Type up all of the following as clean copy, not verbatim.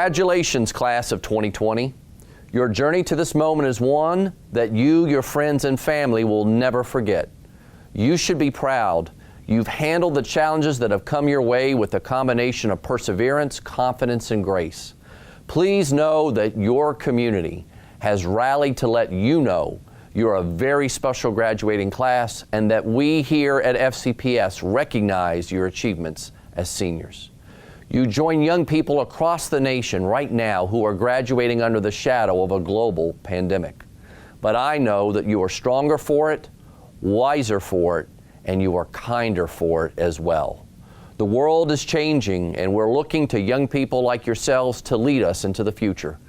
Congratulations, class of 2020. Your journey to this moment is one that you, your friends, and family will never forget. You should be proud. You've handled the challenges that have come your way with a combination of perseverance, confidence, and grace. Please know that your community has rallied to let you know you're a very special graduating class and that we here at FCPS recognize your achievements as seniors. You join young people across the nation right now who are graduating under the shadow of a global pandemic. But I know that you are stronger for it, wiser for it, and you are kinder for it as well. The world is changing, and we're looking to young people like yourselves to lead us into the future.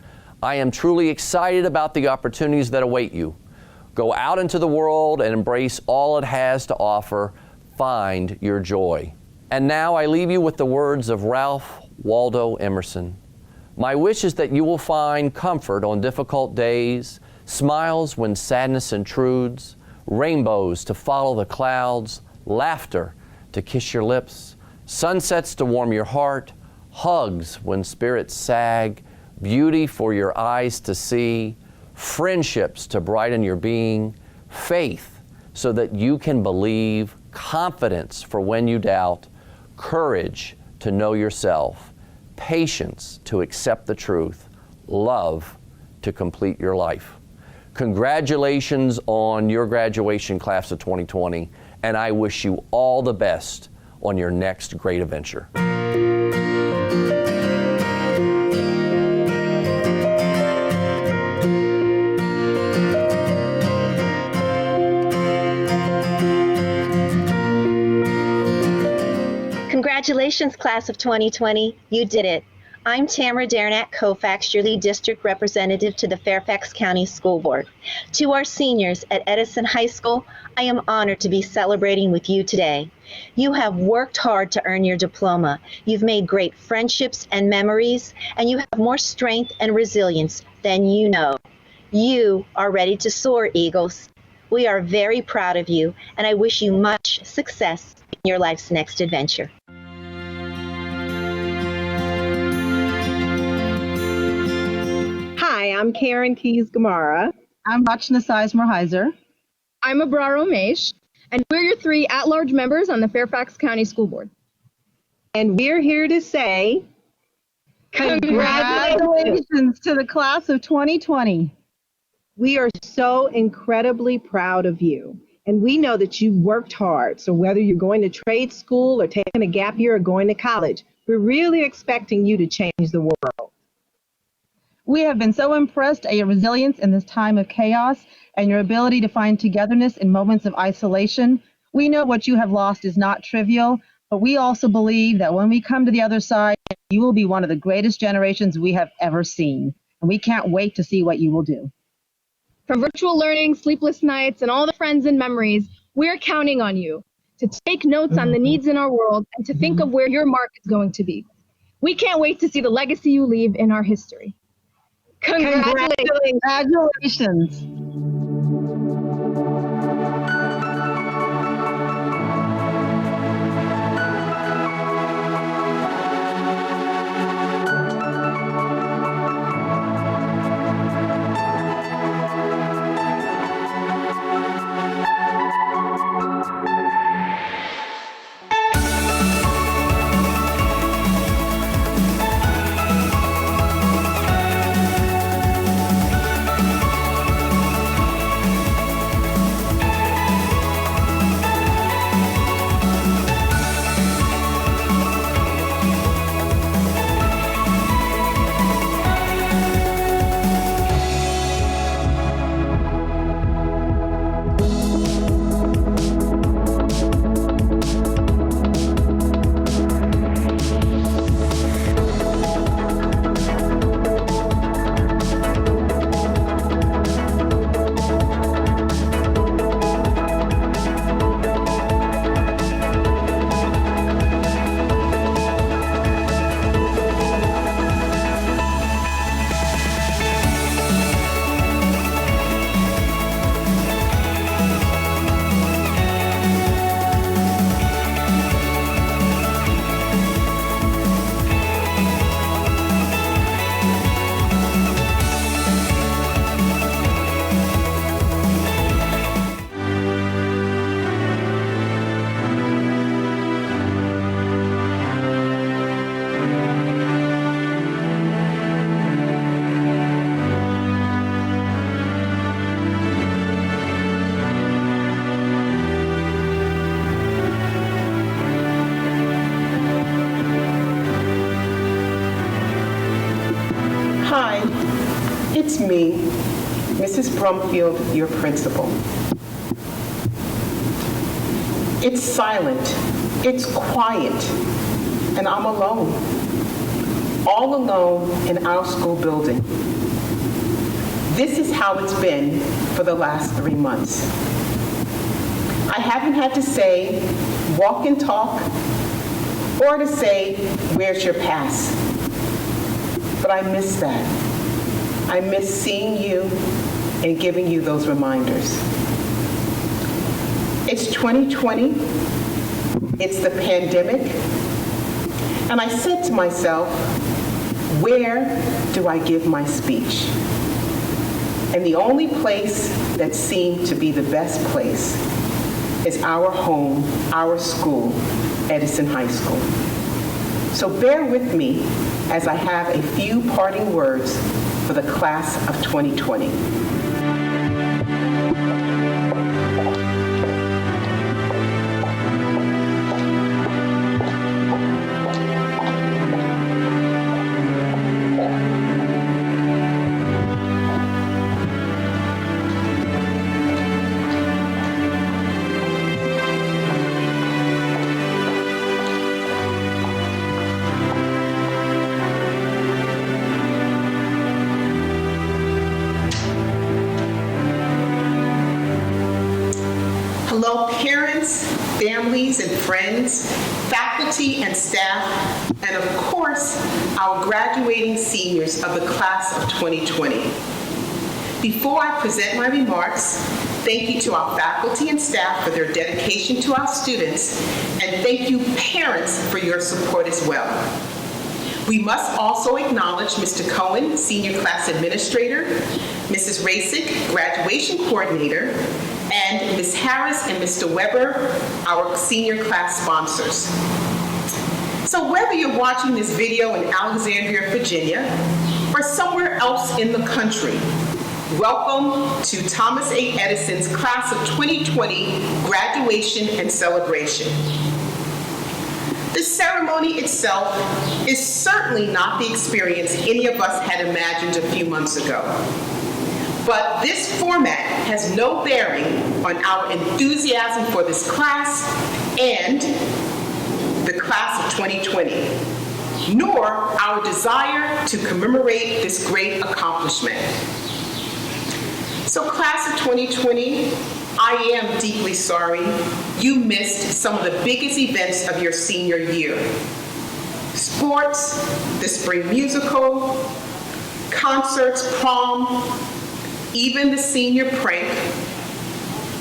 I am truly excited about the opportunities that await you. Go out into the world and embrace all it has to offer. Find your joy. And now I leave you with the words of Ralph Waldo Emerson. My wish is that you will find comfort on difficult days, smiles when sadness intrudes, rainbows to follow the clouds, laughter to kiss your lips, sunsets to warm your heart, hugs when spirits sag, beauty for your eyes to see, friendships to brighten your being, faith so that you can believe, confidence for when you doubt, courage to know yourself, patience to accept the truth, love to complete your life. Congratulations on your graduation, class of 2020, and I wish you all the best on your next great adventure. Congratulations, class of 2020. You did it. I'm Tamara Darnat Koufax, your lead district representative to the Fairfax County School Board. To our seniors at Edison High School, I am honored to be celebrating with you today. You have worked hard to earn your diploma. You've made great friendships and memories, and you have more strength and resilience than you know. You are ready to soar, Eagles. We are very proud of you, and I wish you much success in your life's next adventure. Hi, I'm Karen Keys-Gamara. I'm Rachna Sizemore-Heiser. I'm Abrar Omesh, and we're your 3 at-large members on the Fairfax County School Board. And we're here to say congratulations to the class of 2020. We are so incredibly proud of you. And we know that you worked hard. So whether you're going to trade school or taking a gap year or going to college, we're really expecting you to change the world. We have been so impressed at your resilience in this time of chaos and your ability to find togetherness in moments of isolation. We know what you have lost is not trivial, but we also believe that when we come to the other side, you will be one of the greatest generations we have ever seen. And we can't wait to see what you will do. From virtual learning, sleepless nights, and all the friends and memories, we're counting on you to take notes on the needs in our world and to think of where your mark is going to be. We can't wait to see the legacy you leave in our history. Congratulations. It's me, Mrs. Brumfield, your principal. It's silent, it's quiet, and I'm alone. All alone in our school building. This is how it's been for the last 3 months. I haven't had to say, walk and talk, or to say, where's your pass? But I miss that. I miss seeing you and giving you those reminders. It's 2020, it's the pandemic, and I said to myself, where do I give my speech? And the only place that seemed to be the best place is our home, our school, Edison High School. So bear with me as I have a few parting words for the class of 2020. Hello, parents, families, and friends, faculty and staff, and of course, our graduating seniors of the class of 2020. Before I present my remarks, thank you to our faculty and staff for their dedication to our students, and thank you, parents, for your support as well. We must also acknowledge Mr. Cohen, Senior Class Administrator, Mrs. Rasick, Graduation Coordinator, and Ms. Harris and Mr. Weber, our senior class sponsors. So whether you're watching this video in Alexandria, Virginia, or somewhere else in the country, welcome to Thomas A. Edison's Class of 2020 graduation and celebration. The ceremony itself is certainly not the experience any of us had imagined a few months ago. But this format has no bearing on our enthusiasm for this class and the class of 2020, nor our desire to commemorate this great accomplishment. So class of 2020, I am deeply sorry you missed some of the biggest events of your senior year. Sports, the spring musical, concerts, prom, even the senior prank,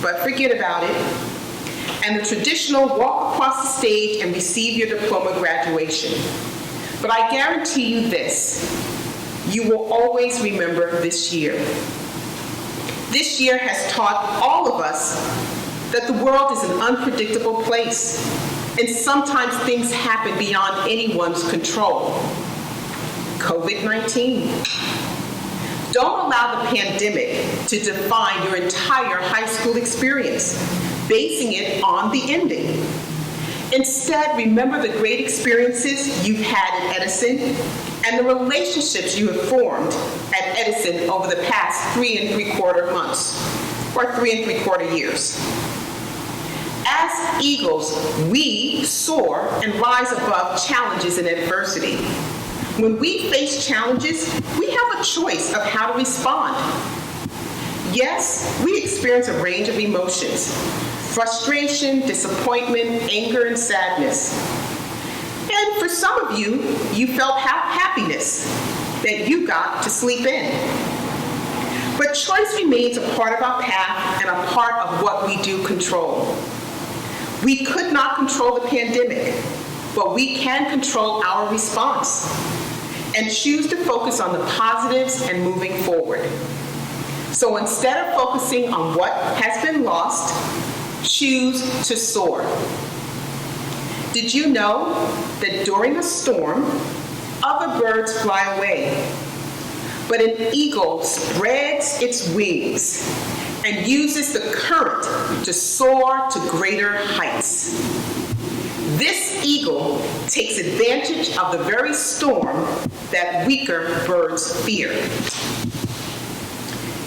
but forget about it, and the traditional walk across the stage and receive your diploma graduation. But I guarantee you this, you will always remember this year. This year has taught all of us that the world is an unpredictable place, and sometimes things happen beyond anyone's control. COVID-19. Don't allow the pandemic to define your entire high school experience, basing it on the ending. Instead, remember the great experiences you've had at Edison and the relationships you have formed at Edison over the past 3 3/4 months, or 3 3/4 years. As eagles, we soar and rise above challenges and adversity. When we face challenges, we have a choice of how to respond. Yes, we experience a range of emotions: frustration, disappointment, anger, and sadness. And for some of you, you felt happiness that you got to sleep in. But choice remains a part of our path and a part of what we do control. We could not control the pandemic, but we can control our response and choose to focus on the positives and moving forward. So instead of focusing on what has been lost, choose to soar. Did you know that during a storm, other birds fly away, but an eagle spreads its wings and uses the current to soar to greater heights? This eagle takes advantage of the very storm that weaker birds fear.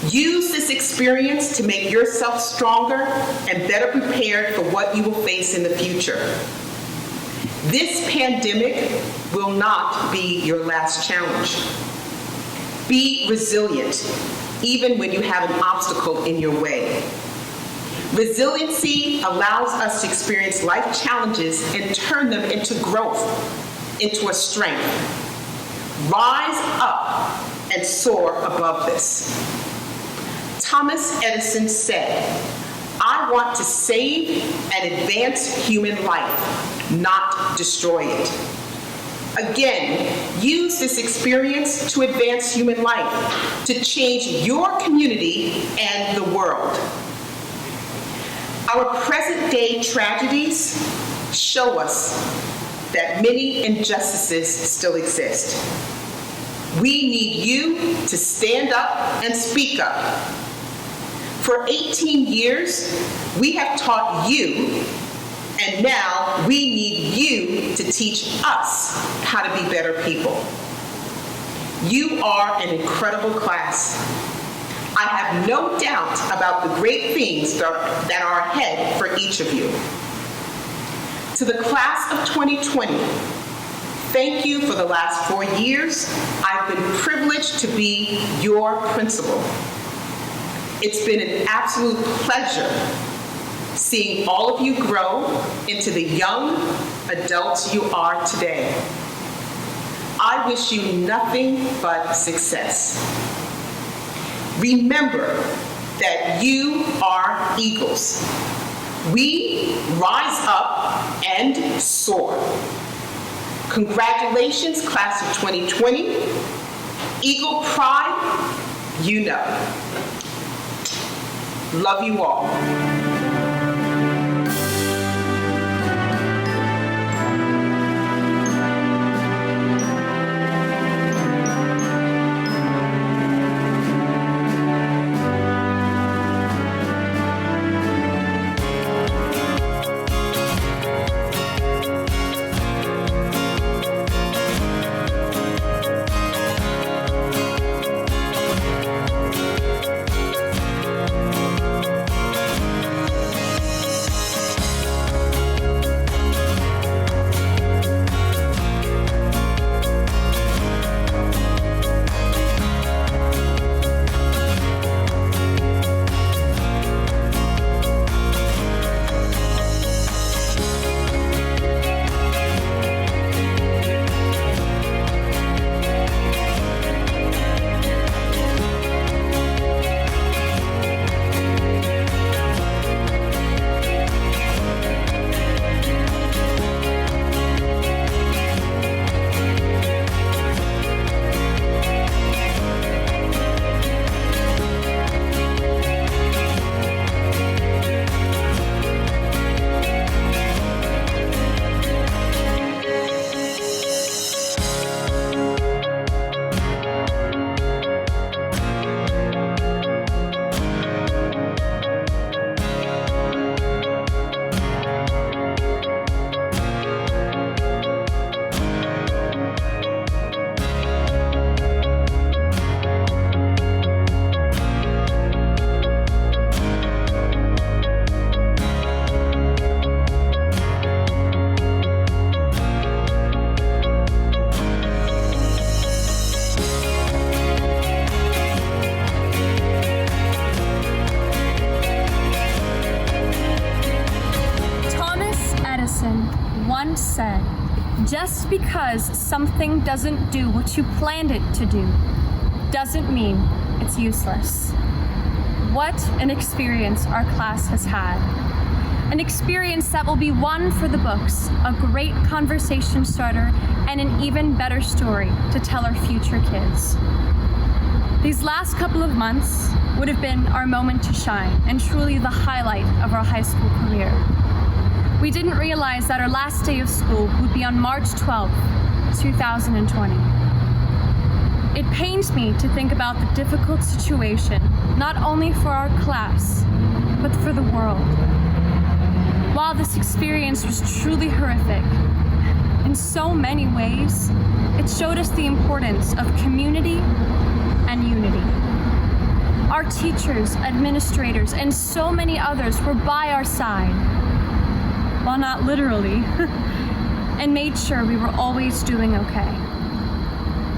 Use this experience to make yourself stronger and better prepared for what you will face in the future. This pandemic will not be your last challenge. Be resilient, even when you have an obstacle in your way. Resiliency allows us to experience life challenges and turn them into growth, into a strength. Rise up and soar above this. Thomas Edison said, "I want to save and advance human life, not destroy it." Again, use this experience to advance human life, to change your community and the world. Our present-day tragedies show us that many injustices still exist. We need you to stand up and speak up. For 18 years, we have taught you, and now we need you to teach us how to be better people. You are an incredible class. I have no doubt about the great things that are ahead for each of you. To the class of 2020, thank you for the last 4 years. I've been privileged to be your principal. It's been an absolute pleasure seeing all of you grow into the young adults you are today. I wish you nothing but success. Remember that you are eagles. We rise up and soar. Congratulations, class of 2020. Eagle pride, you know. Love you all. once said, just because something doesn't do what you planned it to do doesn't mean it's useless. What an experience our class has had. An experience that will be one for the books, a great conversation starter, and an even better story to tell our future kids. These last couple of months would have been our moment to shine and truly the highlight of our high school career. We didn't realize that our last day of school would be on March 12th, 2020. It pains me to think about the difficult situation, not only for our class, but for the world. While this experience was truly horrific, in so many ways, it showed us the importance of community and unity. Our teachers, administrators, and so many others were by our side, well, not literally, and made sure we were always doing okay.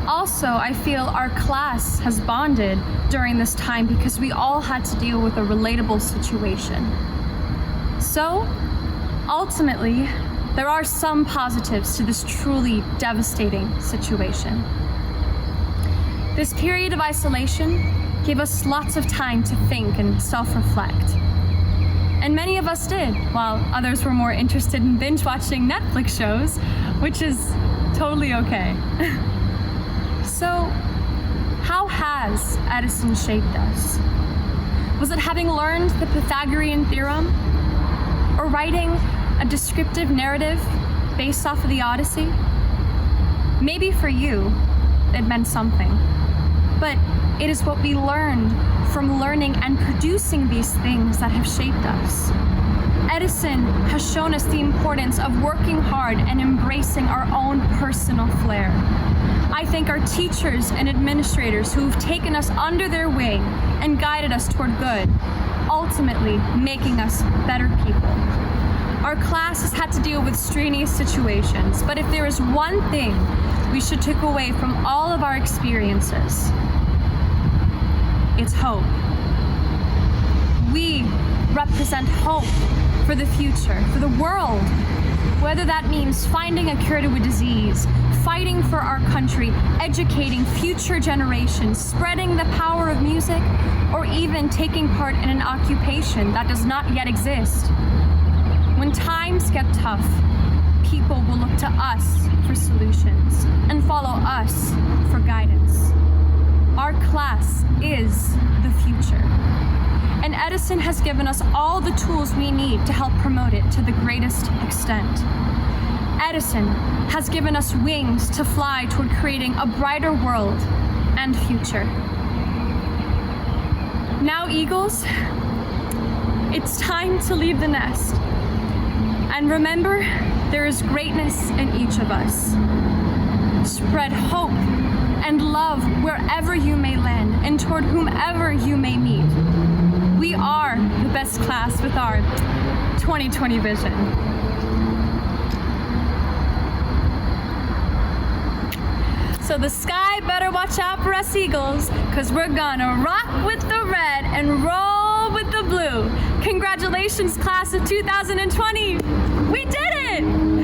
Also, I feel our class has bonded during this time because we all had to deal with a relatable situation. So, ultimately, there are some positives to this truly devastating situation. This period of isolation gave us lots of time to think and self-reflect. And many of us did, while others were more interested in binge-watching Netflix shows, which is totally okay. So, how has Edison shaped us? Was it having learned the Pythagorean theorem? Or writing a descriptive narrative based off of the Odyssey? Maybe for you, it meant something. But it is what we learned from learning and producing these things that have shaped us. Edison has shown us the importance of working hard and embracing our own personal flair. I thank our teachers and administrators who have taken us under their wing and guided us toward good, ultimately making us better people. Our class has had to deal with strenuous situations, but if there is one thing we should take away from all of our experiences, it's hope. We represent hope for the future, for the world, whether that means finding a cure to a disease, fighting for our country, educating future generations, spreading the power of music, or even taking part in an occupation that does not yet exist. When times get tough, people will look to us for solutions and follow us for guidance. Our class is the future. And Edison has given us all the tools we need to help promote it to the greatest extent. Edison has given us wings to fly toward creating a brighter world and future. Now, Eagles, it's time to leave the nest. And remember, there is greatness in each of us. Spread hope and love wherever you may land and toward whomever you may meet. We are the best class with our 2020 vision. So the sky better watch out for us Eagles, because we're gonna rock with the red and roll with the blue. Congratulations, class of 2020. We did it!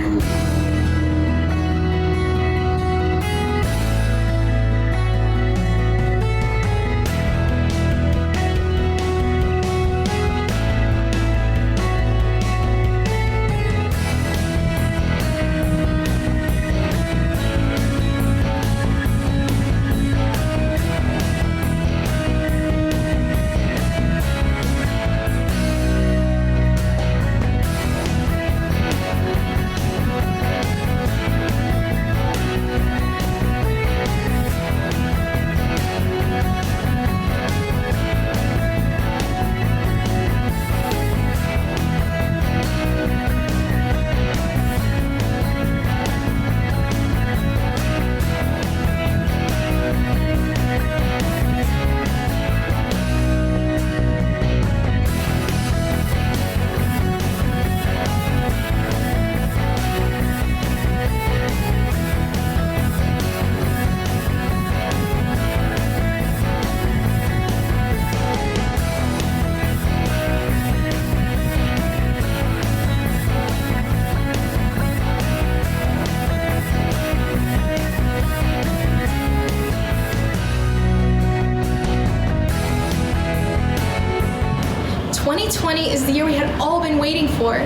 Is the year we had all been waiting for.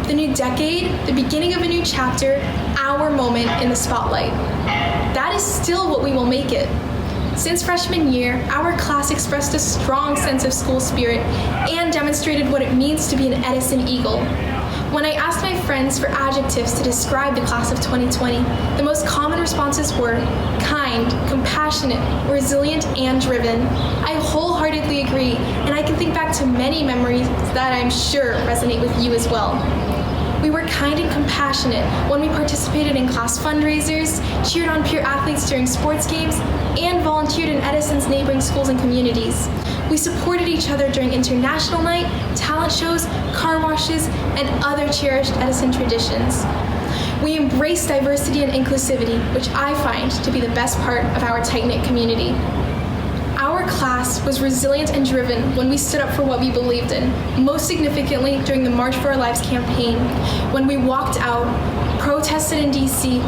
The new decade, the beginning of a new chapter, our moment in the spotlight. That is still what we will make it. Since freshman year, our class expressed a strong sense of school spirit and demonstrated what it means to be an Edison Eagle. When I asked my friends for adjectives to describe the class of 2020, the most common responses were kind, compassionate, resilient, and driven. I wholeheartedly agree, and I can think back to many memories that I'm sure resonate with you as well. We were kind and compassionate when we participated in class fundraisers, cheered on peer athletes during sports games, and volunteered in Edison's neighboring schools and communities. We supported each other during international night, talent shows, car washes, and other cherished Edison traditions. We embrace diversity and inclusivity, which I find to be the best part of our tight-knit community. Our class was resilient and driven when we stood up for what we believed in, most significantly during the March for Our Lives campaign, when we walked out, protested in DC,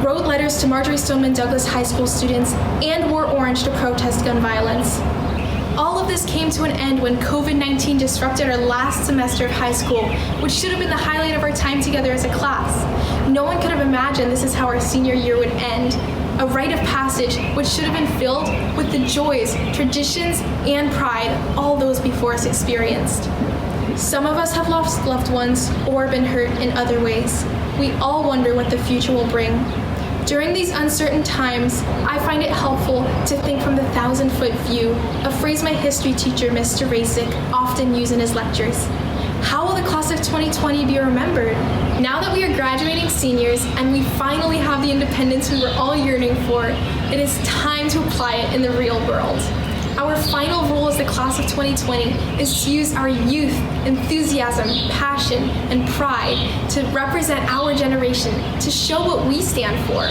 wrote letters to Marjorie Stoneman Douglas High School students, and wore orange to protest gun violence. All of this came to an end when COVID-19 disrupted our last semester of high school, which should have been the highlight of our time together as a class. No one could have imagined this is how our senior year would end. A rite of passage which should have been filled with the joys, traditions, and pride all those before us experienced. Some of us have lost loved ones or been hurt in other ways. We all wonder what the future will bring. During these uncertain times, I find it helpful to think from the 1,000-foot view, a phrase my history teacher, Mr. Rasick, often used in his lectures. How will the class of 2020 be remembered? Now that we are graduating seniors and we finally have the independence we were all yearning for, it is time to apply it in the real world. Our final role as the class of 2020 is to use our youth, enthusiasm, passion, and pride to represent our generation, to show what we stand for.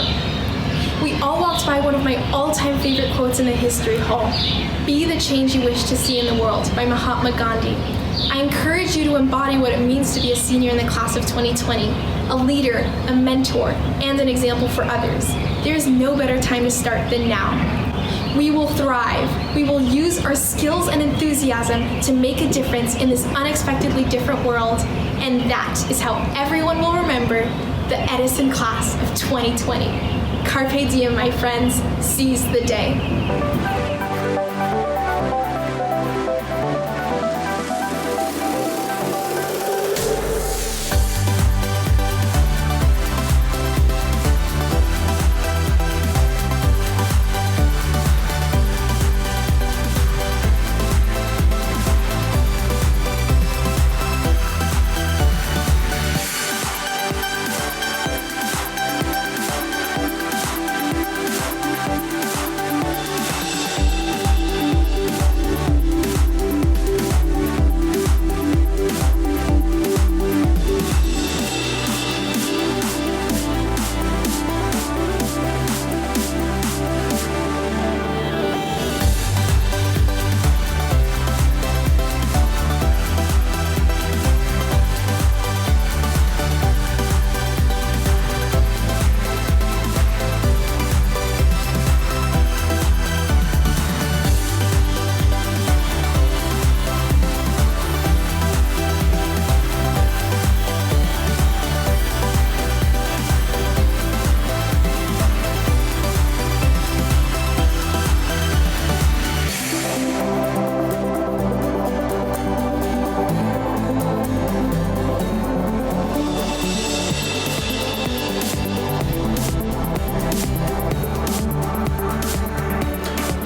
We all walked by one of my all-time favorite quotes in the History Hall, "Be the change you wish to see in the world," by Mahatma Gandhi. I encourage you to embody what it means to be a senior in the class of 2020, a leader, a mentor, and an example for others. There is no better time to start than now. We will thrive. We will use our skills and enthusiasm to make a difference in this unexpectedly different world, and that is how everyone will remember the Edison class of 2020. Carpe diem, my friends. Seize the day.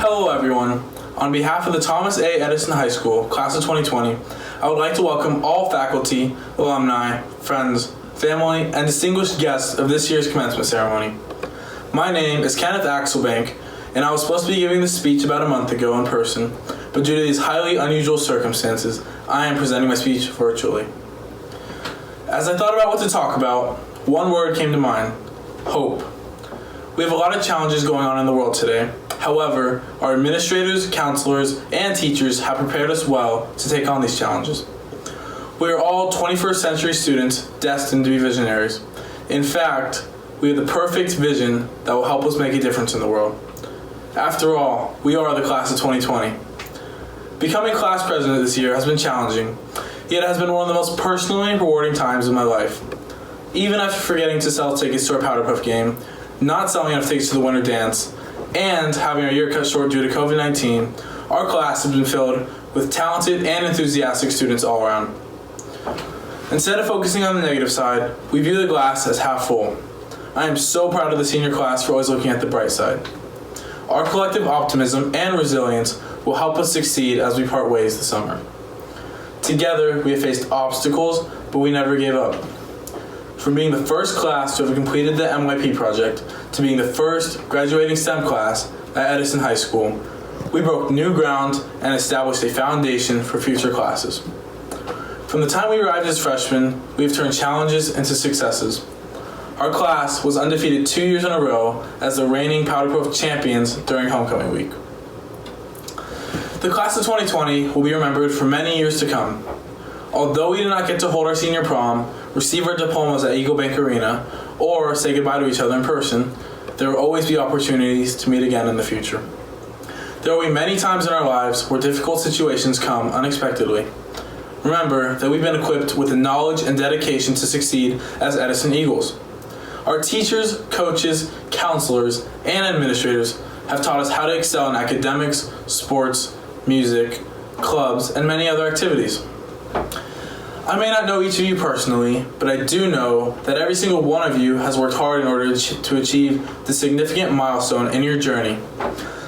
Hello everyone. On behalf of the Thomas A. Edison High School, class of 2020, I would like to welcome all faculty, alumni, friends, family, and distinguished guests of this year's commencement ceremony. My name is Kenneth Axelbank, and I was supposed to be giving this speech about a month ago in person, but due to these highly unusual circumstances, I am presenting my speech virtually. As I thought about what to talk about, one word came to mind: hope. We have a lot of challenges going on in the world today. However, our administrators, counselors, and teachers have prepared us well to take on these challenges. We are all 21st century students destined to be visionaries. In fact, we have the perfect vision that will help us make a difference in the world. After all, we are the class of 2020. Becoming class president this year has been challenging, yet it has been one of the most personally rewarding times of my life. Even after forgetting to sell tickets to our Powder Puff game, not selling enough tickets to the winter dance, and having our year cut short due to COVID-19, our class has been filled with talented and enthusiastic students all around. Instead of focusing on the negative side, we view the glass as half full. I am so proud of the senior class for always looking at the bright side. Our collective optimism and resilience will help us succeed as we part ways this summer. Together, we have faced obstacles, but we never gave up. From being the first class to have completed the MYP project to being the first graduating STEM class at Edison High School, we broke new ground and established a foundation for future classes. From the time we arrived as freshmen, we've turned challenges into successes. Our class was undefeated 2 years in a row as the reigning Powder Puff champions during homecoming week. The class of 2020 will be remembered for many years to come. Although we did not get to hold our senior prom, receive our diplomas at Eagle Bank Arena, or say goodbye to each other in person, there will always be opportunities to meet again in the future. There will be many times in our lives where difficult situations come unexpectedly. Remember that we've been equipped with the knowledge and dedication to succeed as Edison Eagles. Our teachers, coaches, counselors, and administrators have taught us how to excel in academics, sports, music, clubs, and many other activities. I may not know each of you personally, but I do know that every single one of you has worked hard in order to achieve the significant milestone in your journey.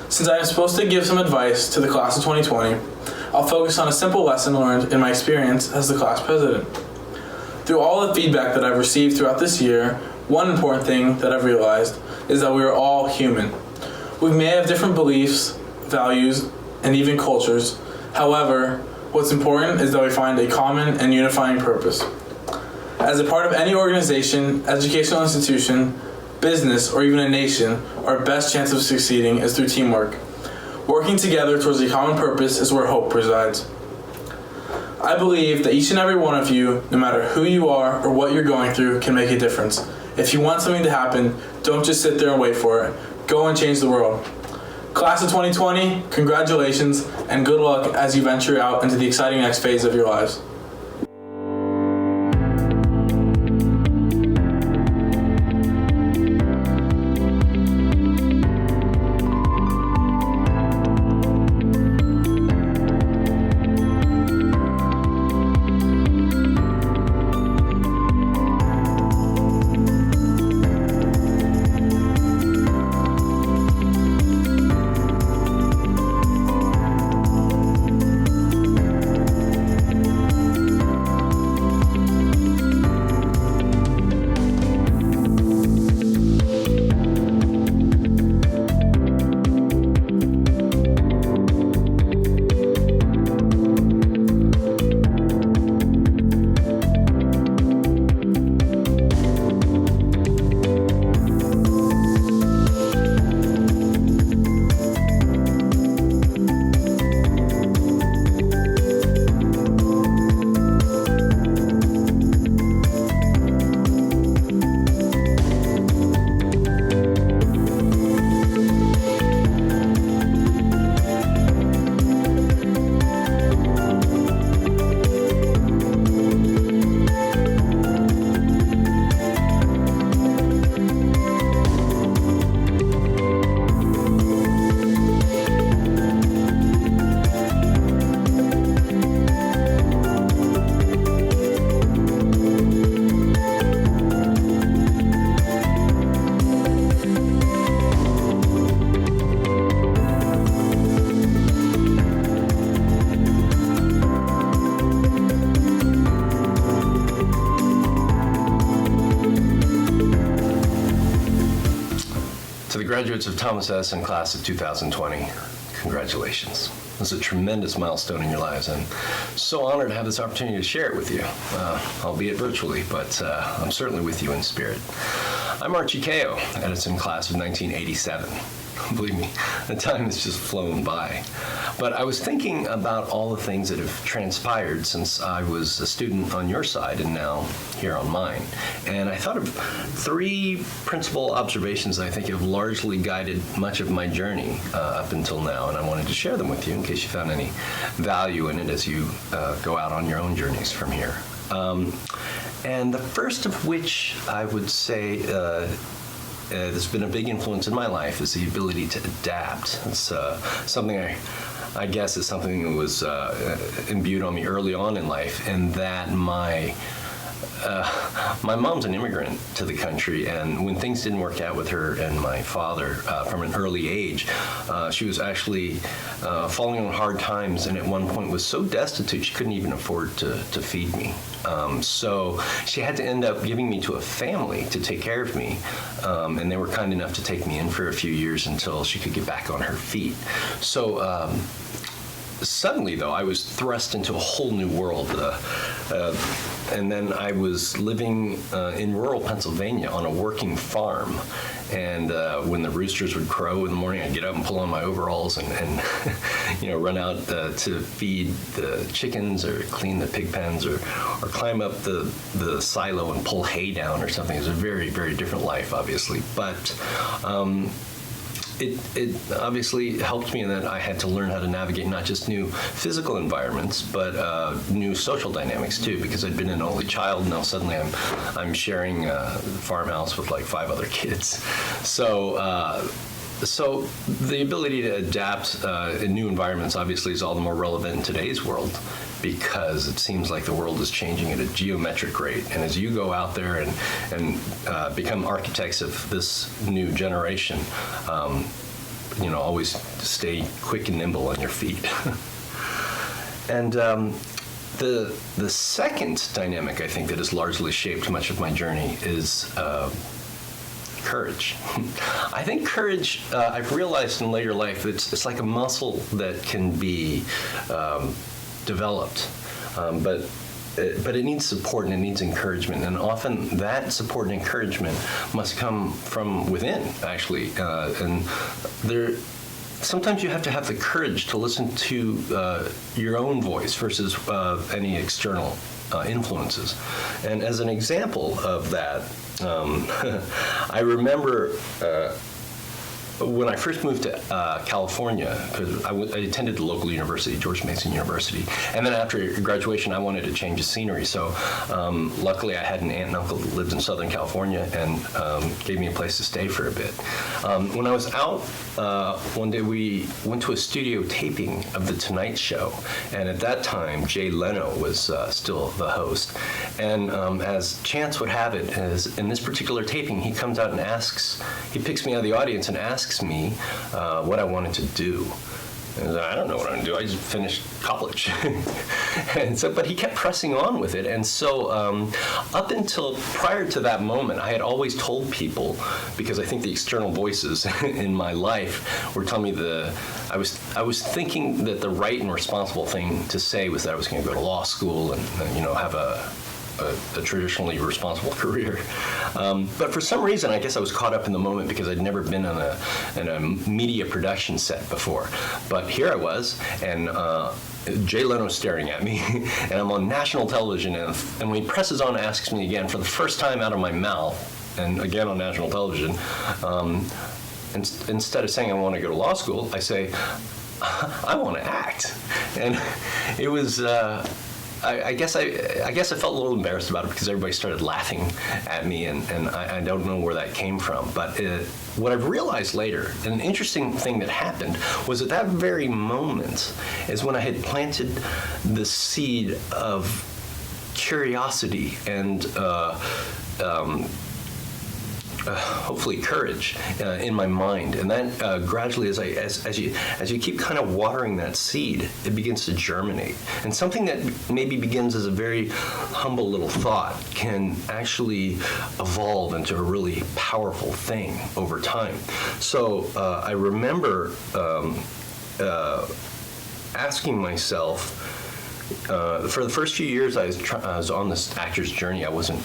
Since I am supposed to give some advice to the class of 2020, I'll focus on a simple lesson learned in my experience as the class president. Through all the feedback that I've received throughout this year, one important thing that I've realized is that we are all human. We may have different beliefs, values, and even cultures. However, what's important is that we find a common and unifying purpose. As a part of any organization, educational institution, business, or even a nation, our best chance of succeeding is through teamwork. Working together towards a common purpose is where hope resides. I believe that each and every one of you, no matter who you are or what you're going through, can make a difference. If you want something to happen, don't just sit there and wait for it. Go and change the world. Class of 2020, congratulations and good luck as you venture out into the exciting next phase of your lives. To the graduates of Thomas Edison class of 2020, congratulations. It's a tremendous milestone in your lives, and so honored to have this opportunity to share it with you, albeit virtually, but I'm certainly with you in spirit. I'm Archie Kao, Edison class of 1987. Believe me, the time has just flown by. But I was thinking about all the things that have transpired since I was a student on your side and now here on mine. And I thought of three principal observations that I think have largely guided much of my journey up until now. And I wanted to share them with you in case you found any value in it as you go out on your own journeys from here. And the first of which I would say there's been a big influence in my life is the ability to adapt. It's something I guess is something that was imbued on me early on in life, and that my my mom's an immigrant to the country, and when things didn't work out with her and my father from an early age, she was actually falling on hard times, and at one point was so destitute she couldn't even afford to feed me. So she had to end up giving me to a family to take care of me, and they were kind enough to take me in for a few years until she could get back on her feet. So suddenly, though, I was thrust into a whole new world. And then I was living in rural Pennsylvania on a working farm. And when the roosters would crow in the morning, I'd get up and pull on my overalls and run out to feed the chickens or clean the pig pens or climb up the silo and pull hay down or something. It was a very, very different life, obviously. But it obviously helped me in that I had to learn how to navigate not just new physical environments, but new social dynamics too, because I'd been an only child. Now suddenly I'm sharing a farmhouse with like 5 other kids. So the ability to adapt in new environments obviously is all the more relevant in today's world, because it seems like the world is changing at a geometric rate. And as you go out there and become architects of this new generation, always stay quick and nimble on your feet. And the second dynamic I think that has largely shaped much of my journey is courage. I think courage, I've realized in later life, it's like a muscle that can be developed, but it needs support and it needs encouragement, and often that support and encouragement must come from within, actually. And sometimes you have to have the courage to listen to your own voice versus any external influences. And as an example of that, I remember when I first moved to California, because I attended the local university, George Mason University, and then after graduation I wanted to change the scenery. So luckily I had an aunt and uncle that lived in Southern California and gave me a place to stay for a bit. When I was out one day, we went to a studio taping of The Tonight Show, and at that time Jay Leno was still the host. And as chance would have it, as in this particular taping, he comes out and he picks me out of the audience and asks me what I wanted to do. And I don't know what I'm going to do. I just finished college. And so, but he kept pressing on with it. And so up until prior to that moment, I had always told people, because I think the external voices in my life were telling me I was thinking that the right and responsible thing to say was that I was going to go to law school and have a traditionally responsible career. But for some reason, I guess I was caught up in the moment because I'd never been in a media production set before. But here I was, and Jay Leno's staring at me, and I'm on national television, and when he presses on and asks me again for the first time out of my mouth, and again on national television, instead of saying I want to go to law school, I say, I want to act. And it was... I guess I felt a little embarrassed about it because everybody started laughing at me, and I don't know where that came from. But what I've realized later, an interesting thing that happened, was at that very moment is when I had planted the seed of curiosity and hopefully courage in my mind, and that gradually, as you keep kind of watering that seed, it begins to germinate. And something that maybe begins as a very humble little thought can actually evolve into a really powerful thing over time. So I remember asking myself, for the first few years I was on this actor's journey. I wasn't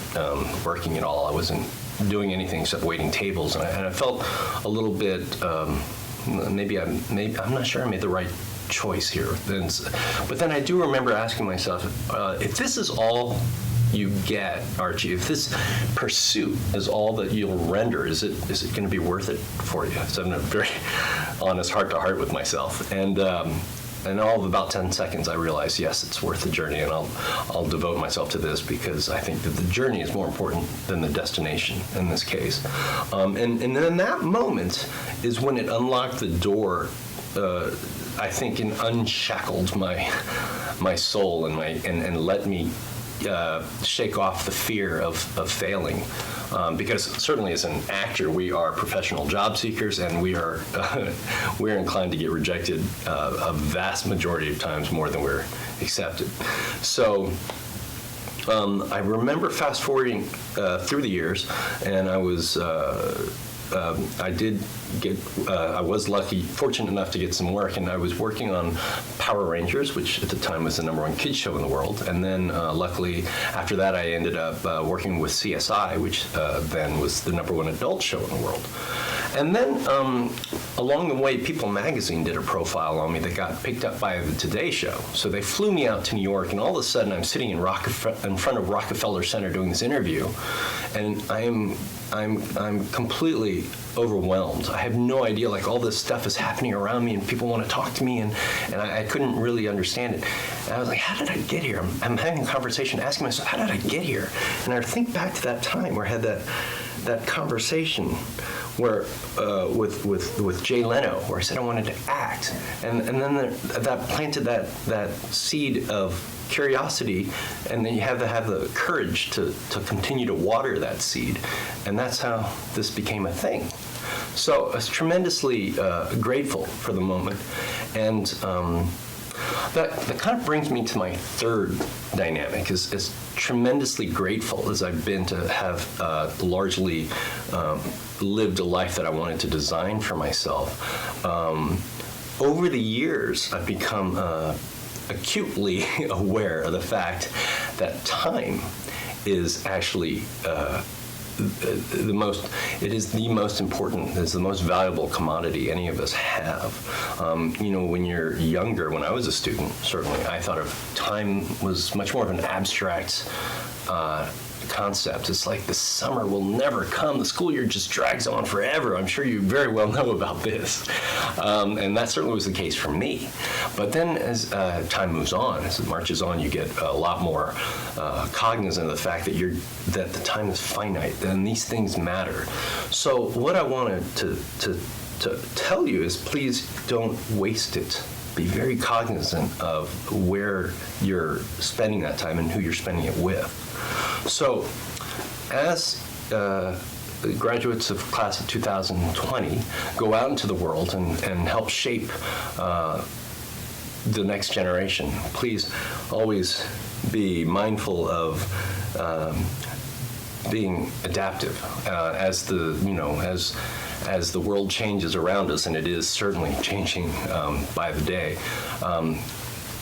working at all. I wasn't doing anything except waiting tables, and I felt a little bit maybe I'm not sure I made the right choice here. But then I do remember asking myself, if this is all you get, Archie, if this pursuit is all that you'll render, is it going to be worth it for you? So I'm a very honest heart-to-heart with myself, and in all of about 10 seconds, I realized, yes, it's worth the journey, and I'll devote myself to this because I think that the journey is more important than the destination in this case. And then that moment is when it unlocked the door, I think, and unshackled my soul and let me shake off the fear of failing. Because certainly as an actor, we are professional job seekers, and we are we're inclined to get rejected a vast majority of times more than we're accepted. So I remember fast forwarding through the years, and I was I was fortunate enough to get some work, and I was working on Power Rangers, which at the time was the #1 kids show in the world. And then luckily after that I ended up working with CSI, which then was the #1 adult show in the world. And then along the way, People magazine did a profile on me that got picked up by the Today Show. So they flew me out to New York, and all of a sudden I'm sitting in front of Rockefeller Center doing this interview, and I'm completely overwhelmed. I have no idea, like, all this stuff is happening around me and people want to talk to me, and I couldn't really understand it. And I was like, how did I get here? I'm having a conversation asking myself, how did I get here? And I think back to that time where I had that conversation where with Jay Leno, where I said I wanted to act, and then that planted that seed of curiosity, and then you have to have the courage to continue to water that seed, and that's how this became a thing. So I was tremendously grateful for the moment, and that kind of brings me to my third dynamic. As tremendously grateful as I've been to have largely lived a life that I wanted to design for myself, over the years I've become acutely aware of the fact that time is actually the most important, is the most valuable commodity any of us have. When you're younger, when I was a student, certainly I thought of time was much more of an abstract concept. It's like the summer will never come. The school year just drags on forever. I'm sure you very well know about this. And that certainly was the case for me. But then as time moves on, as it marches on, you get a lot more cognizant of the fact that the time is finite and these things matter. So what I wanted to tell you is, please don't waste it. Be very cognizant of where you're spending that time and who you're spending it with. So, as graduates of class of 2020 go out into the world and help shape the next generation, please always be mindful of being adaptive as the world changes around us, and it is certainly changing by the day.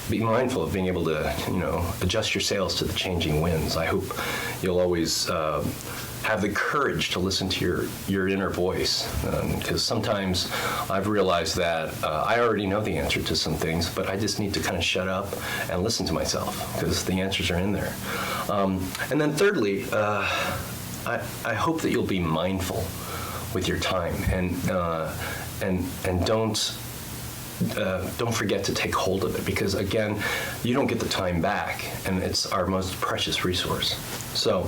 Be mindful of being able to, adjust your sails to the changing winds. I hope you'll always have the courage to listen to your inner voice, because sometimes I've realized that I already know the answer to some things, but I just need to kind of shut up and listen to myself, because the answers are in there. And then thirdly, I hope that you'll be mindful with your time, and don't forget to take hold of it, because again, you don't get the time back, and it's our most precious resource. So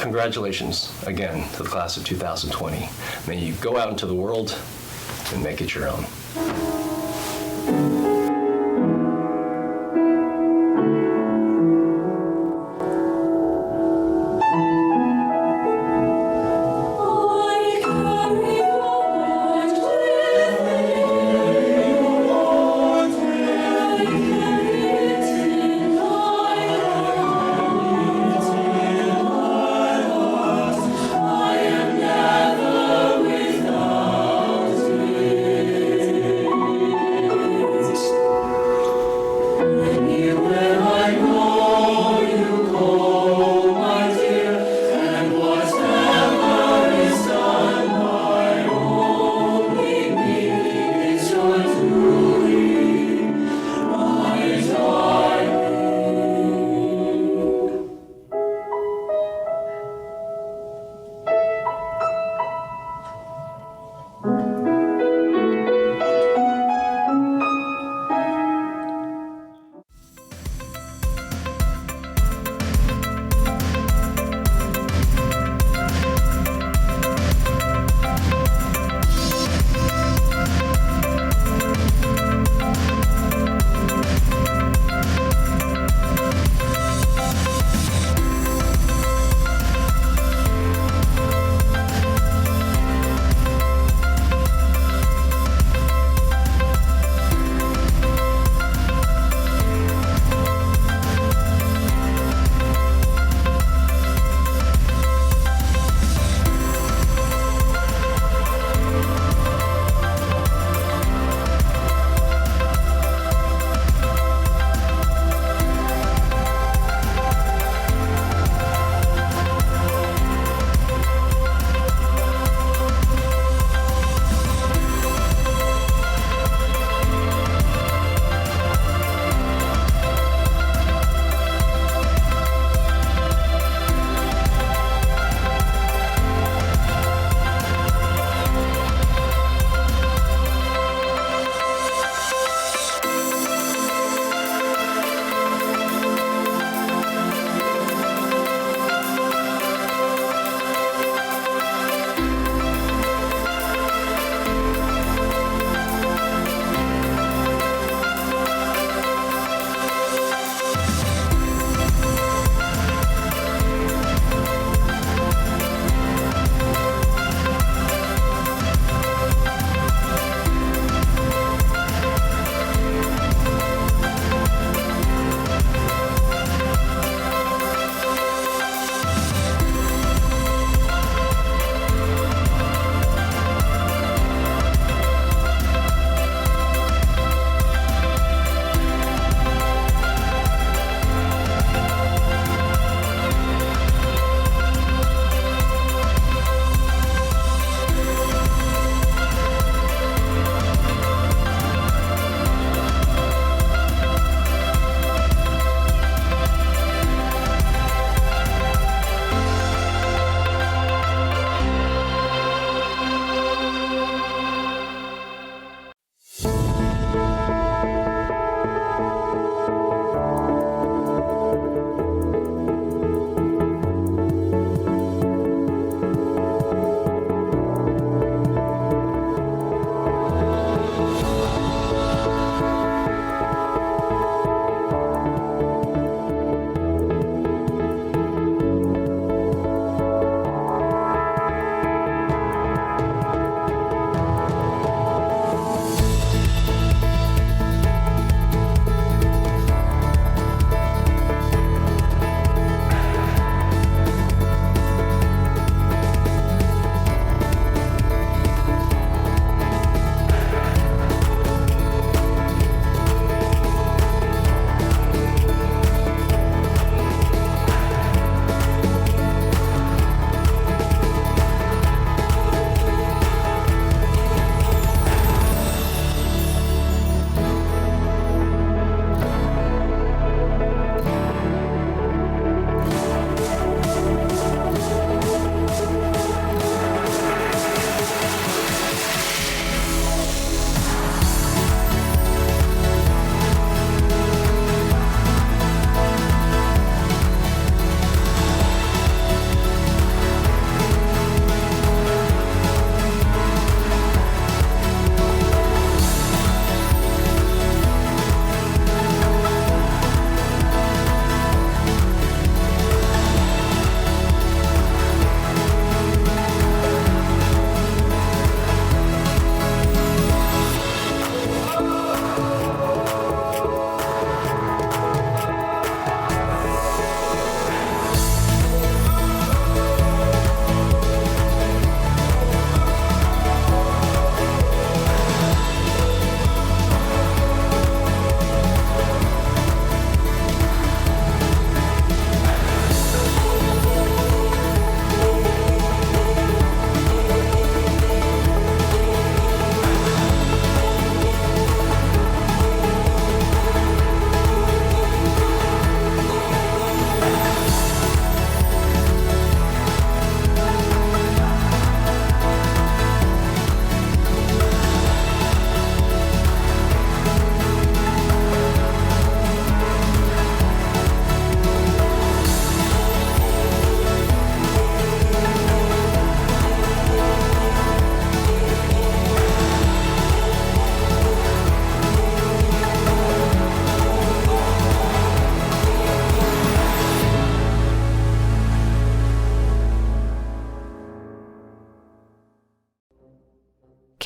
congratulations again to the class of 2020. May you go out into the world and make it your own.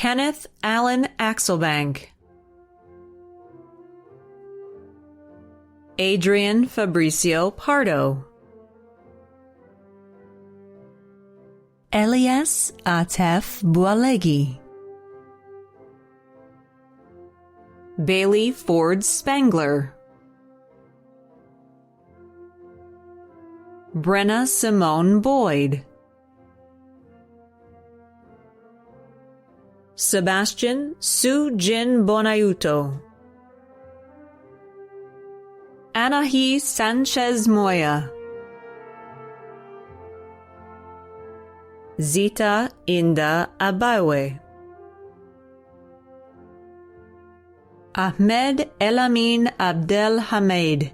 Kenneth Allen Axelbank, Adrian Fabricio Pardo, Elias Atef Bualegi, Bailey Ford Spangler, Brenna Simone Boyd, Sebastian Su-Jin Bonaiuto, Anahi Sanchez Moya, Zita Inda Abawe, Ahmed Elamin Abdel Hamed,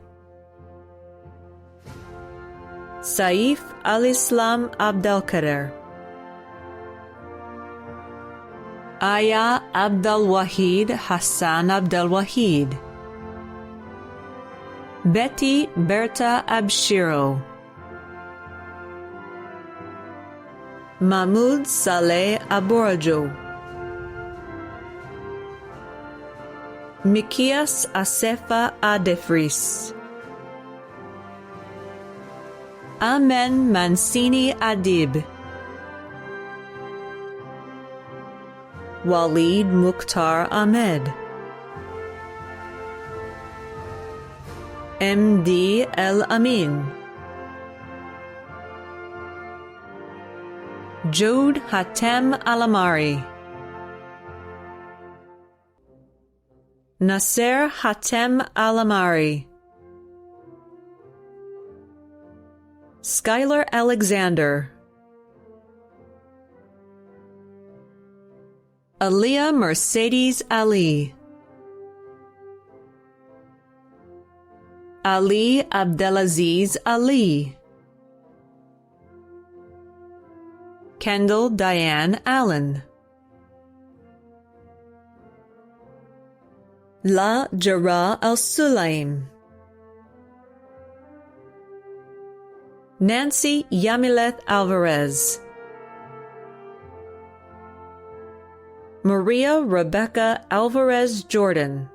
Saif Al-Islam Abdelkader, Aya Abdul Wahid Hassan Abdul Wahid, Betty Berta Abshiro, Mahmoud Saleh Aborajo, Mikias Asefa Adefris, Amen Mancini Adib, Walid Mukhtar Ahmed, MD El Amin, Jode Hatem Alamari, Nasser Hatem Alamari, Skylar Alexander, Aliyah Mercedes Ali, Ali Abdelaziz Ali, Kendall Diane Allen, La Jarrah Al-Sulaim, Nancy Yamileth Alvarez, Maria Rebecca Alvarez Jordan,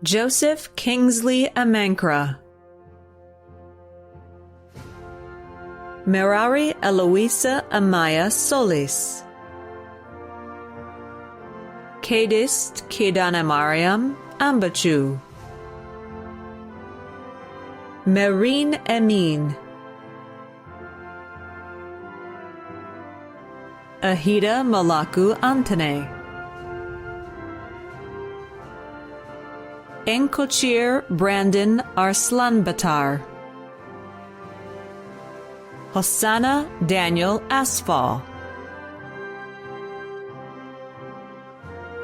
Joseph Kingsley Amankra, Merari Eloisa Amaya Solis, Kadist Kidana Mariam Ambachu, Marine Amin, Ahida Malaku Antane, Enkochir Brandon Arslanbatar, Hosanna Daniel Asfal,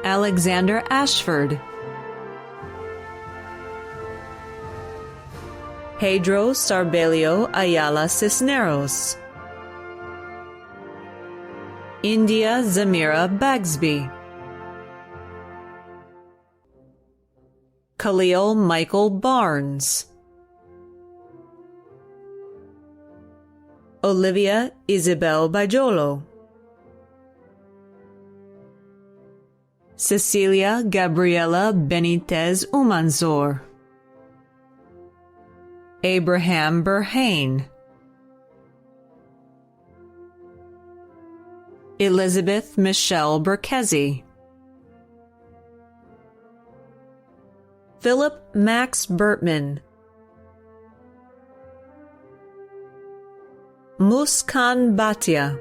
Alexander Ashford, Pedro Sarbelio Ayala Cisneros, India Zamira Bagsby, Khalil Michael Barnes, Olivia Isabel Bajolo, Cecilia Gabriela Benitez Umanzor, Abraham Berhane, Elizabeth Michelle Berkezi, Philip Max Bertman, Muskan Bhatia,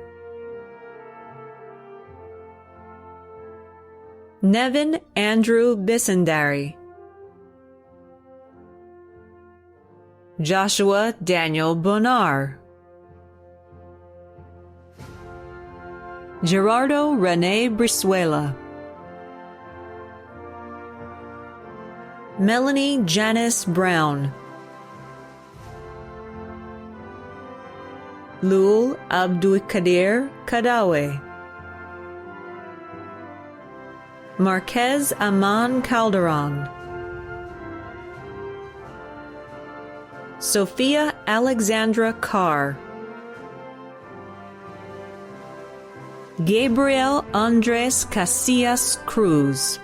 Nevin Andrew Bissendari, Joshua Daniel Bonar, Gerardo Rene Brizuela, Melanie Janice Brown, Lul Abdulkadir Kadawe, Marquez Aman Calderon, Sophia Alexandra Carr, Gabriel Andres Casillas Cruz,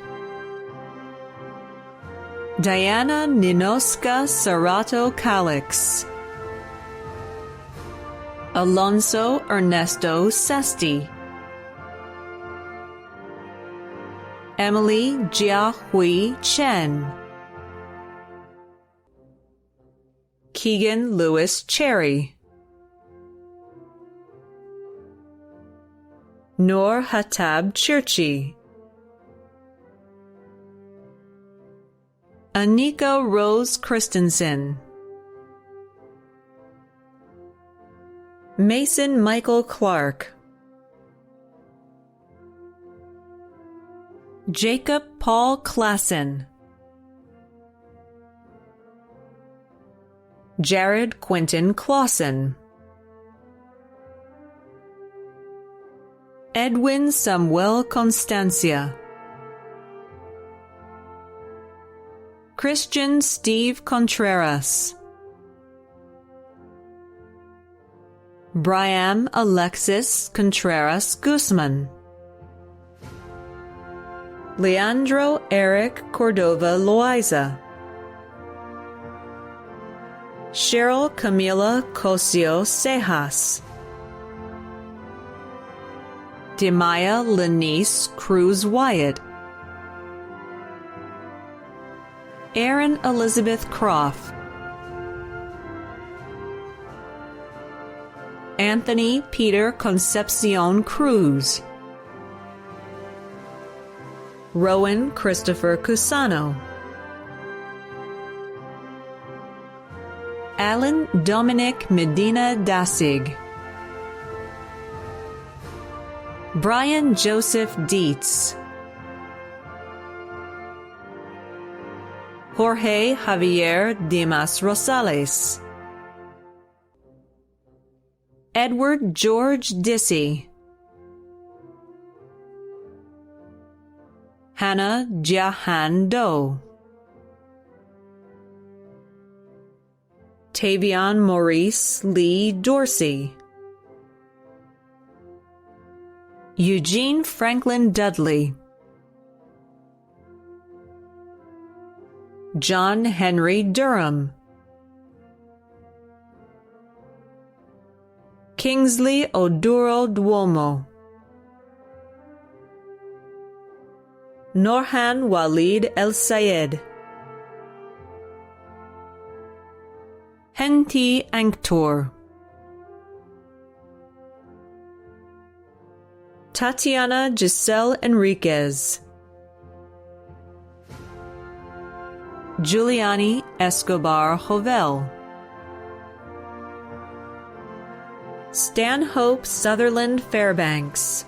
Diana Ninoska Serato Calix, Alonso Ernesto Sesti, Emily Jia Hui Chen, Keegan Lewis Cherry, Noor Hatab Chirchi, Anika Rose Christensen, Mason Michael Clark, Jacob Paul Klassen, Jared Quinton Clausen, Edwin Samuel Constancia, Christian Steve Contreras, Brian Alexis Contreras Guzman, Leandro Eric Cordova Loaiza, Cheryl Camila Cosio Cejas, Demaya Lenice Cruz Wyatt, Erin Elizabeth Croft, Anthony Peter Concepcion Cruz, Rowan Christopher Cusano, Alan Dominic Medina Dasig, Brian Joseph Dietz, Jorge Javier Dimas Rosales, Edward George Dissy, Hannah Jahan Doe, Tavion Maurice Lee Dorsey, Eugene Franklin Dudley, John Henry Durham, Kingsley Oduro Duomo, Norhan Walid El Sayed, Henti Anktor, Tatiana Giselle Enriquez, Giuliani Escobar Jovel, Stanhope Sutherland Fairbanks,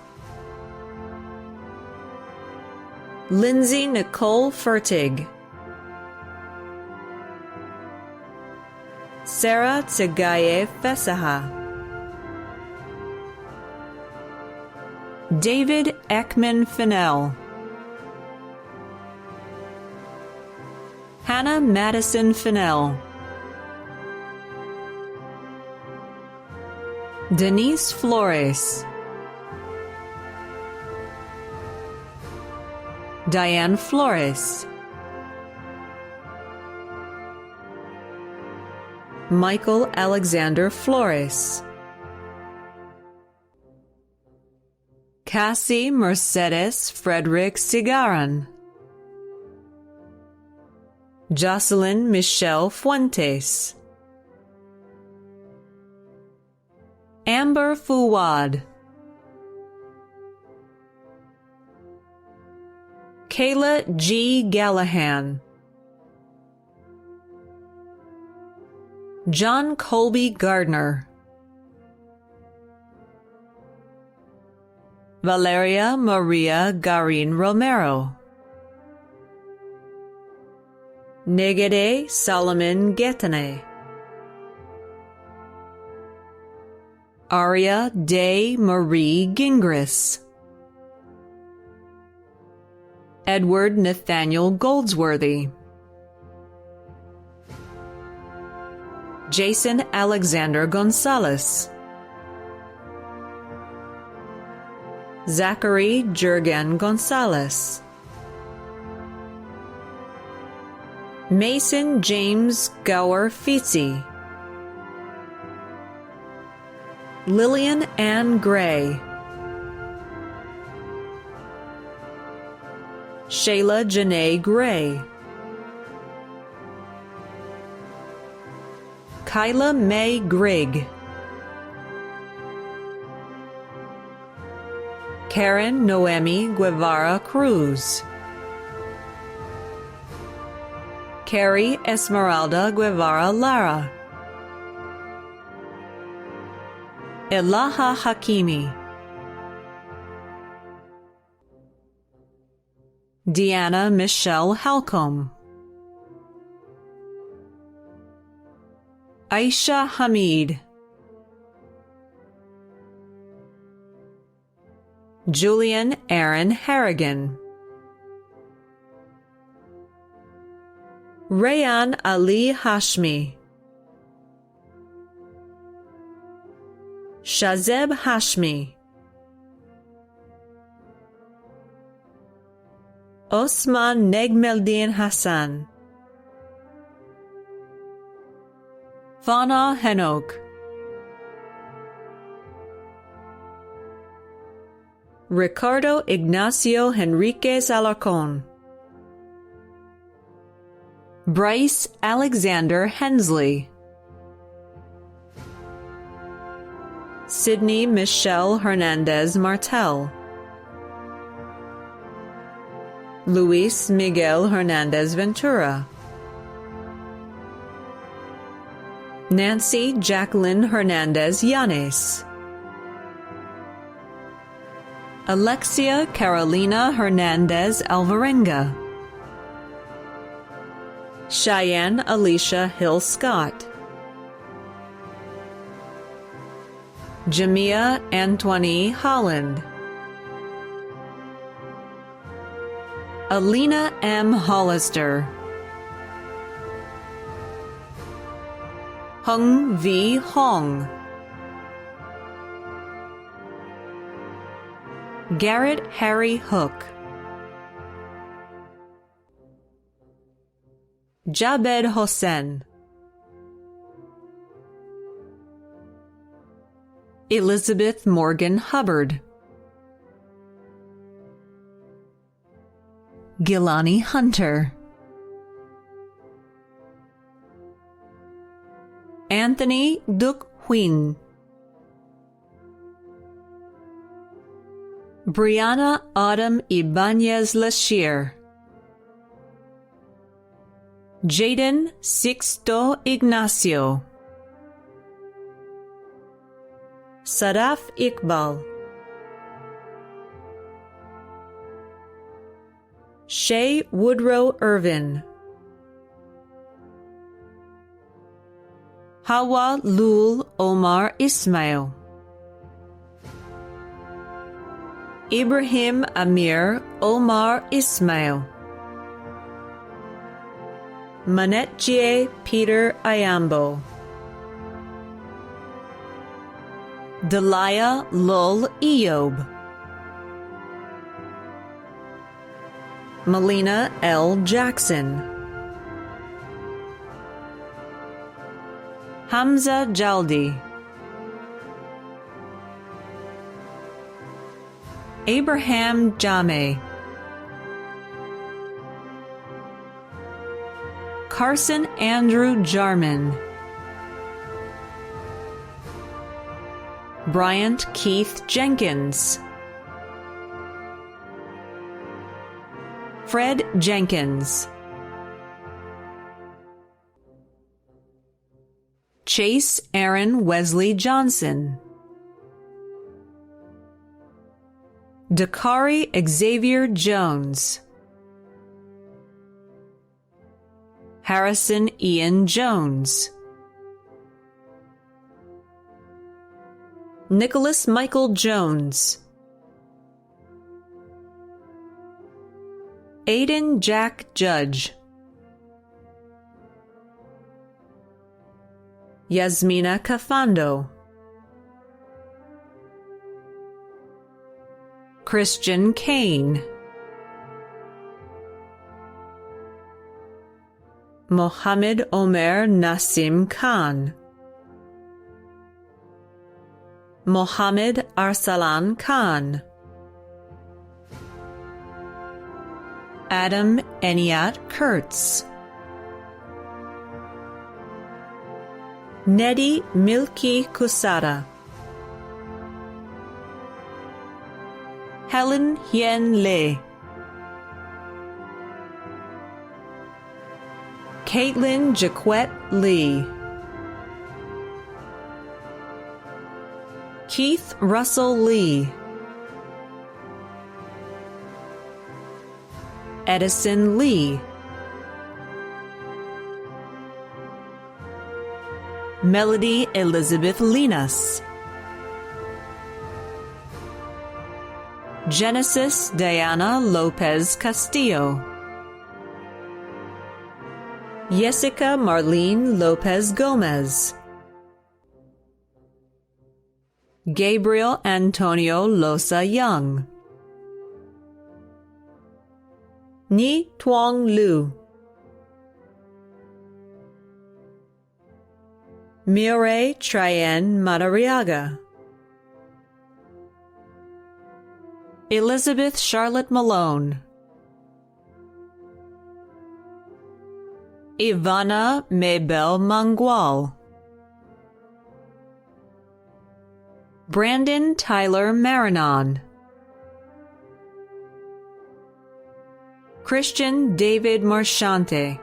Lindsay Nicole Fertig, Sarah Tsegaye Fesaha, David Ekman Fennell, Hannah Madison Fennell, Denise Flores, Diane Flores, Michael Alexander Flores, Cassie Mercedes Frederick Cigaran, Jocelyn Michelle Fuentes, Amber Fuad, Kayla G. Gallahan, John Colby Gardner, Valeria Maria Garin Romero, Negede Solomon Getane, Aria Day Marie Gingras, Edward Nathaniel Goldsworthy, Jason Alexander Gonzalez, Zachary Jurgen Gonzalez. Mason James Gower Fitzy. Lillian Ann Gray. Shayla Janae Gray. Kyla May Grigg. Karen Noemi Guevara Cruz. Carrie Esmeralda Guevara Lara. Elaha Hakimi. Deanna Michelle Halcombe. Aisha Hamid. Julian Aaron Harrigan. Rayan Ali Hashmi. Shazeb Hashmi. Osman Negmeldin Hassan. Fana Henok. Ricardo Ignacio Henriquez Alarcon. Bryce Alexander Hensley. Sydney Michelle Hernandez Martel. Luis Miguel Hernandez Ventura. Nancy Jacqueline Hernandez Yanes. Alexia Carolina Hernandez Alvarenga. Cheyenne Alicia Hill Scott. Jamia Antoine Holland. Alina M. Hollister. Hung V. Hong. Garrett Harry Hook. Jabed Hossein. Elizabeth Morgan Hubbard. Gilani Hunter. Anthony Duc Huyn. Brianna Autumn Ibanez Lashir. Jaden Sixto Ignacio. Sadaf Iqbal. Shay Woodrow Irvin. Hawa Lul Omar Ismail. Ibrahim Amir Omar Ismail. Manetjie Peter Ayambo. Delia Lul Eyob. Melina L. Jackson. Hamza Jaldi. Abraham Jame. Carson Andrew Jarman. Bryant Keith Jenkins. Fred Jenkins. Chase Aaron Wesley Johnson. Dakari Xavier Jones. Harrison Ian Jones. Nicholas Michael Jones. Aiden Jack Judge. Yasmina Cafando. Christian Kane, Mohammed Omer Nasim Khan, Mohammed Arsalan Khan, Adam Eniat Kurtz, Nedi Milki Kusada, Helen Hien Le, Caitlin Jaquette Lee, Keith Russell Lee, Edison Lee, Melody Elizabeth Linas, Genesis Diana Lopez Castillo, Jessica Marlene Lopez Gomez, Gabriel Antonio Losa Young, Ni Tuong Lu, Mireille Trienne Madariaga, Elizabeth Charlotte Malone, Ivana Maybell Mangual, Brandon Tyler Marinon, Christian David Marchante,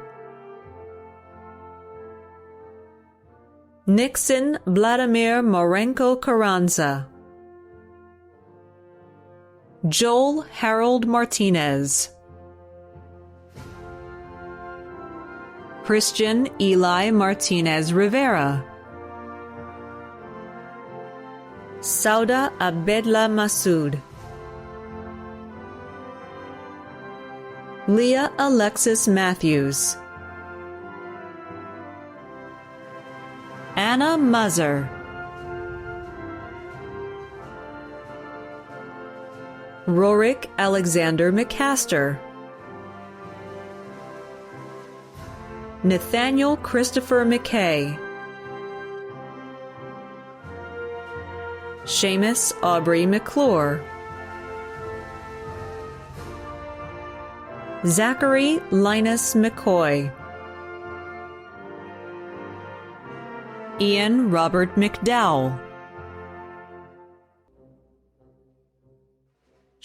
Nixon Vladimir Marenko Carranza, Joel Harold Martinez, Christian Eli Martinez Rivera, Sauda Abedla Masood, Leah Alexis Matthews, Anna Muzzer, Rorik Alexander McCaster, Nathaniel Christopher McKay, Seamus Aubrey McClure, Zachary Linus McCoy, Ian Robert McDowell,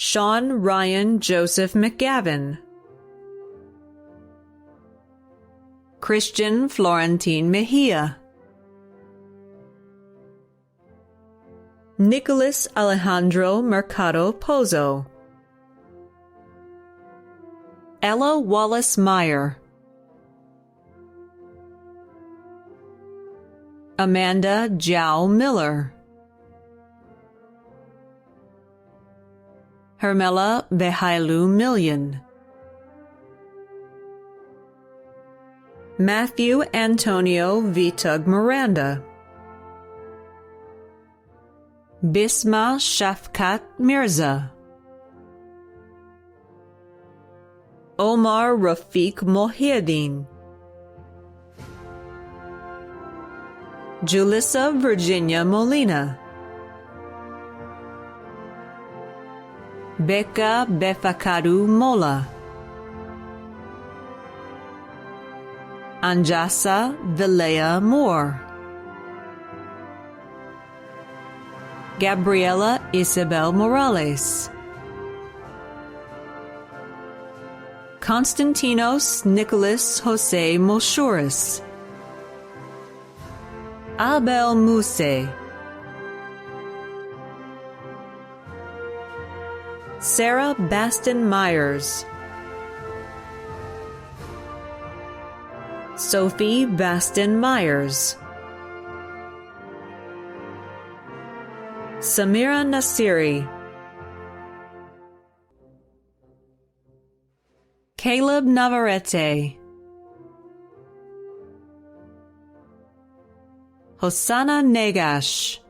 Sean Ryan Joseph McGavin, Christian Florentine Mejia, Nicholas Alejandro Mercado Pozo, Ella Wallace Meyer, Amanda Jiao Miller, Hermela Behailu Million, Matthew Antonio Vitug Miranda, Bisma Shafkat Mirza, Omar Rafiq Mohieddin, Julissa Virginia Molina, Becca Befakadu Mola, Anjasa Vilea Moore, Gabriela Isabel Morales, Constantinos Nicholas Jose Moshuris, Abel Muse, Sarah Baston Myers, Sophie Baston Myers, Samira Nasiri, Caleb Navarrete, Hosanna Negash,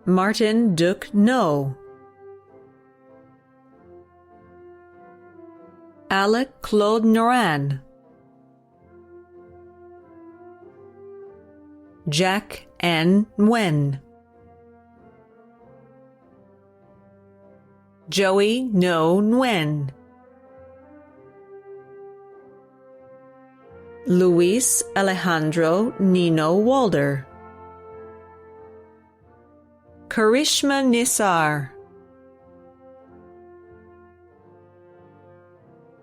Martin Duc No, Alec Claude Noran, Jack N. Nguyen, Joey No Nguyen, Luis Alejandro Nino Walder, Karishma Nisar,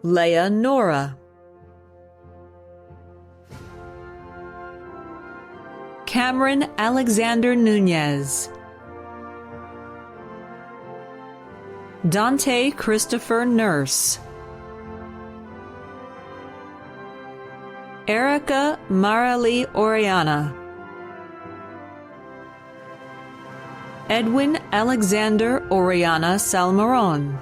Leah Nora, Cameron Alexander Nunez, Dante Christopher Nurse, Erica Marali Oriana, Edwin Alexander Oriana Salmaron,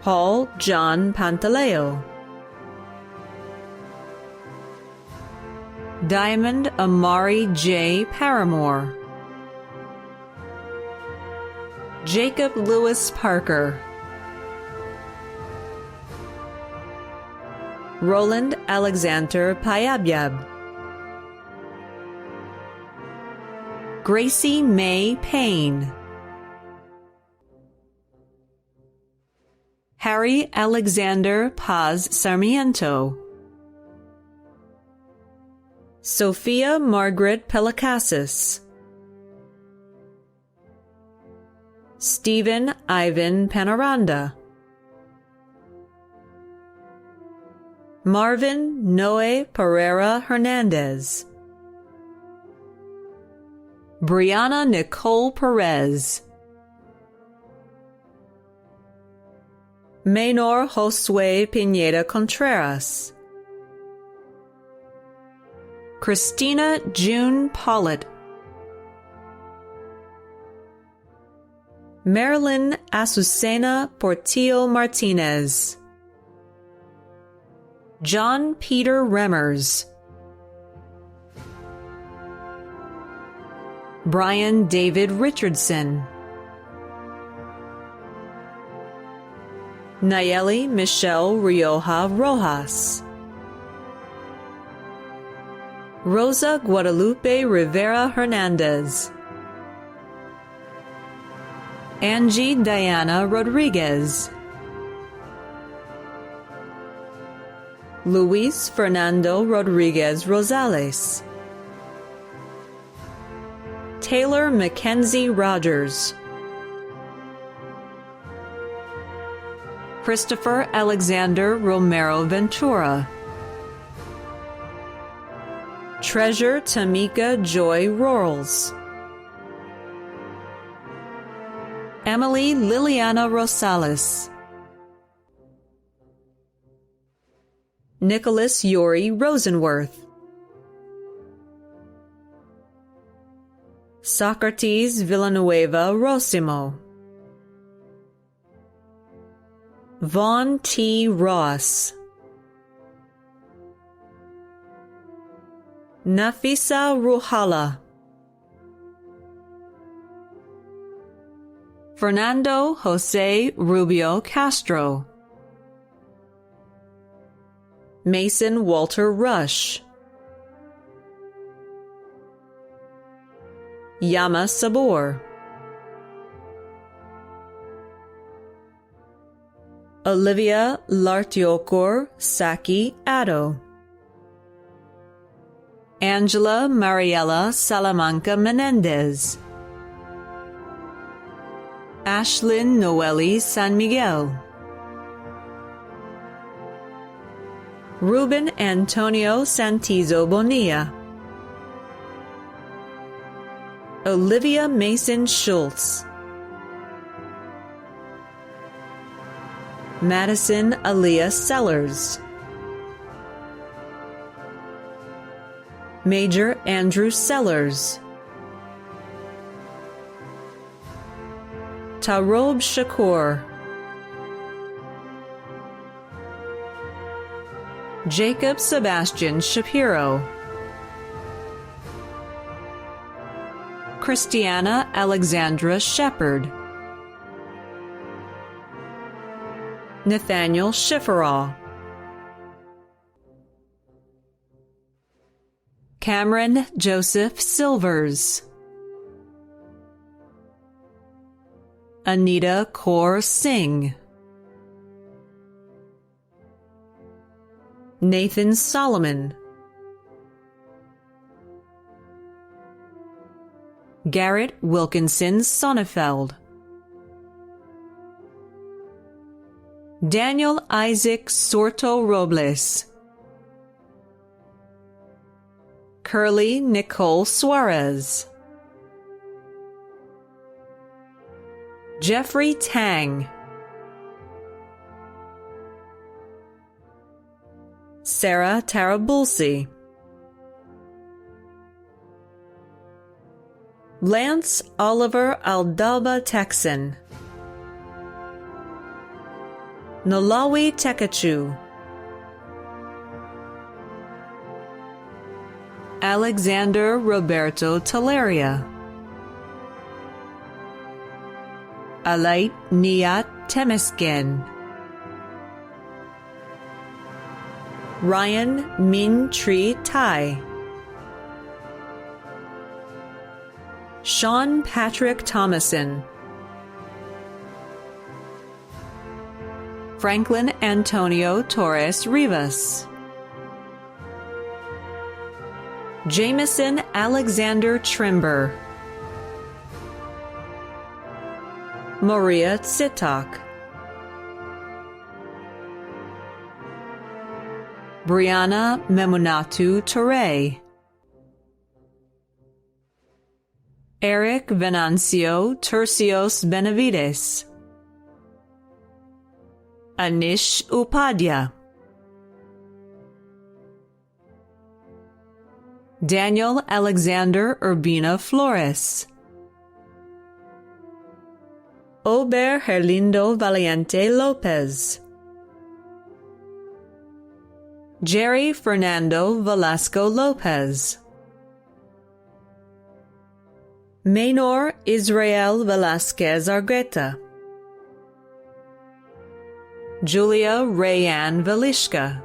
Paul John Pantaleo, Diamond Amari J. Paramore, Jacob Lewis Parker, Roland Alexander Payabyab, Gracie May Payne, Harry Alexander Paz Sarmiento, Sophia Margaret Pelikasis, Stephen Ivan Panaranda, Marvin Noe Pereira Hernandez, Brianna Nicole Perez, Maynor Josue Pineda Contreras, Christina June Pollitt, Marilyn Azucena Portillo Martinez, John Peter Remmers, Brian David Richardson, Nayeli Michelle Rioja Rojas, Rosa Guadalupe Rivera Hernandez, Angie Diana Rodriguez, Luis Fernando Rodriguez Rosales, Taylor Mackenzie Rogers, Christopher Alexander Romero Ventura, Treasure Tamika Joy Rorals, Emily Liliana Rosales, Nicholas Yori Rosenworth, Socrates Villanueva Rosimo, Vaughn T. Ross, Nafisa Ruhala, Fernando Jose Rubio Castro, Mason Walter Rush, Yama Sabor, Olivia Lartiokor Saki Addo, Angela Mariela Salamanca Menendez, Ashlyn Noeli San Miguel, Ruben Antonio Santizo Bonilla, Olivia Mason Schultz, Madison Aaliyah Sellers, Major Andrew Sellers, Tarob Shakur, Jacob Sebastian Shapiro, Christiana Alexandra Shepard, Nathaniel Schifferall, Cameron Joseph Silvers, Anita Kaur Singh, Nathan Solomon, Garrett Wilkinson Sonnefeld, Daniel Isaac Sorto Robles, Curly Nicole Suarez, Jeffrey Tang, Sarah Tarabulsi, Lance Oliver Aldalba Texan, Nolawi Tekachu, Alexander Roberto Teleria, Alait Niat Temesgen, Ryan Min Tri Tai, Sean Patrick Thomason, Franklin Antonio Torres Rivas, Jameson Alexander Trimber, Maria Tsitok, Brianna Memunatu Ture, Eric Venancio Tercios Benavides, Anish Upadhyaya, Daniel Alexander Urbina Flores, Ober Herlindo Valiente Lopez, Jerry Fernando Velasco Lopez, Maynor Israel Velasquez Argueta, Julia Rayanne Velishka,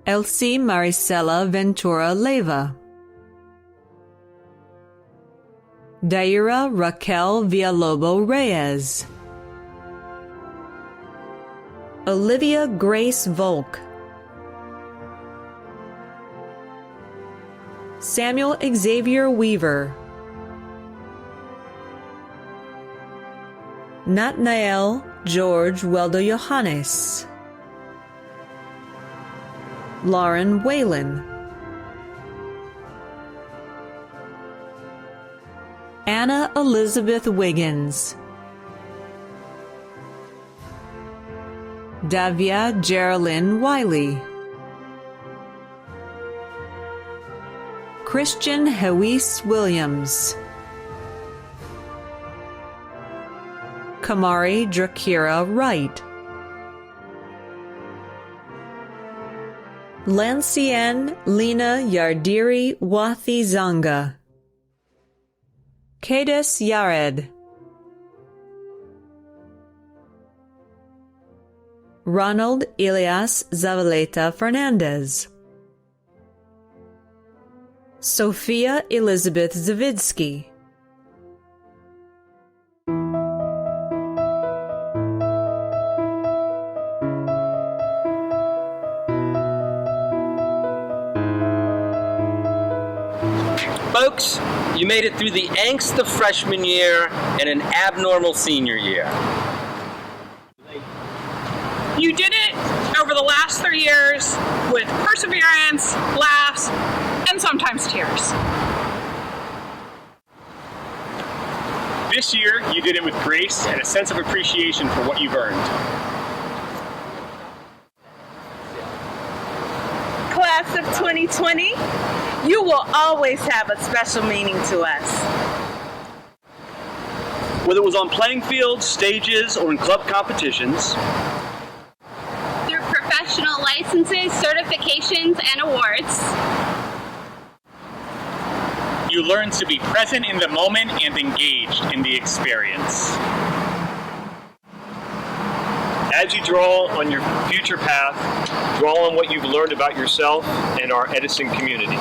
Elsie Maricela Ventura Leyva, Daira Raquel Villalobos Reyes, Olivia Grace Volk, Samuel Xavier Weaver, Nathanael George Weldo Johannes, Lauren Whalen, Anna Elizabeth Wiggins, Davia Geraldine Wiley, Christian Hewies Williams, Kamari Drakira Wright, Lancienne Lena Yardiri Wathi Zanga, Kadis Yared, Ronald Elias Zavaleta Fernandez, Sophia Elizabeth Zavidsky, Folks, you made it through the angst of freshman year and an abnormal senior year. You did it over the last 3 years with perseverance, laughs, and sometimes tears. This year, you did it with grace and a sense of appreciation for what you've earned. Class of 2020, you will always have a special meaning to us. Whether it was on playing fields, stages, or in club competitions, through professional licenses, certifications, and awards, You learn to be present in the moment and engaged in the experience. As you draw on your future path, draw on what you've learned about yourself and our Edison community.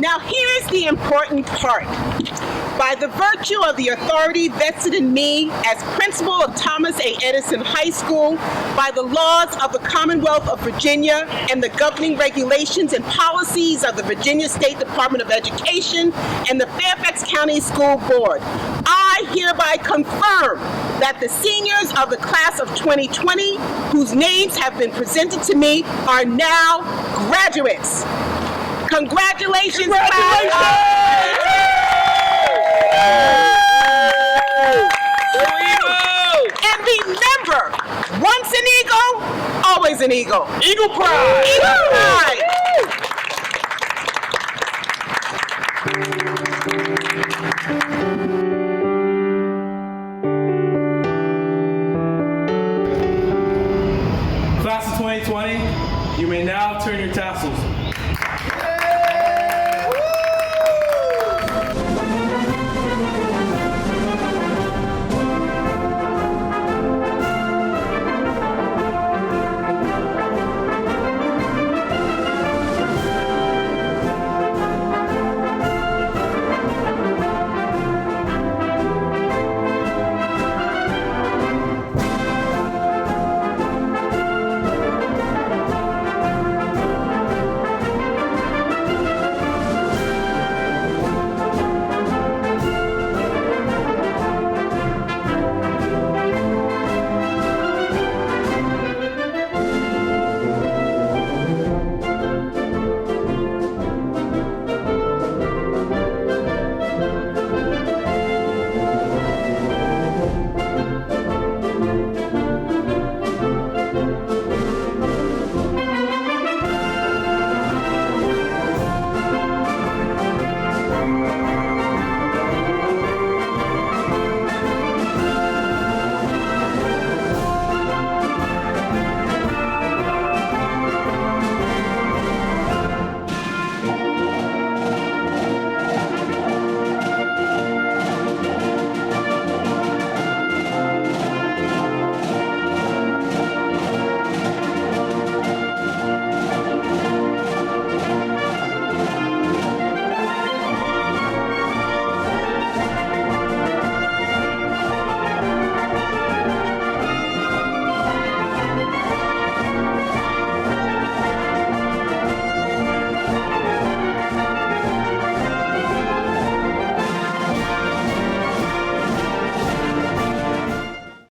Now here's the important part. By the virtue of the authority vested in me as principal of Thomas A. Edison High School, by the laws of the Commonwealth of Virginia and the governing regulations and policies of the Virginia State Department of Education and the Fairfax County School Board, I hereby confirm that the seniors of the class of 2020, whose names have been presented to me, are now graduates. Congratulations, Congratulations! And remember, once an eagle, always an eagle. Eagle pride! Eagle pride!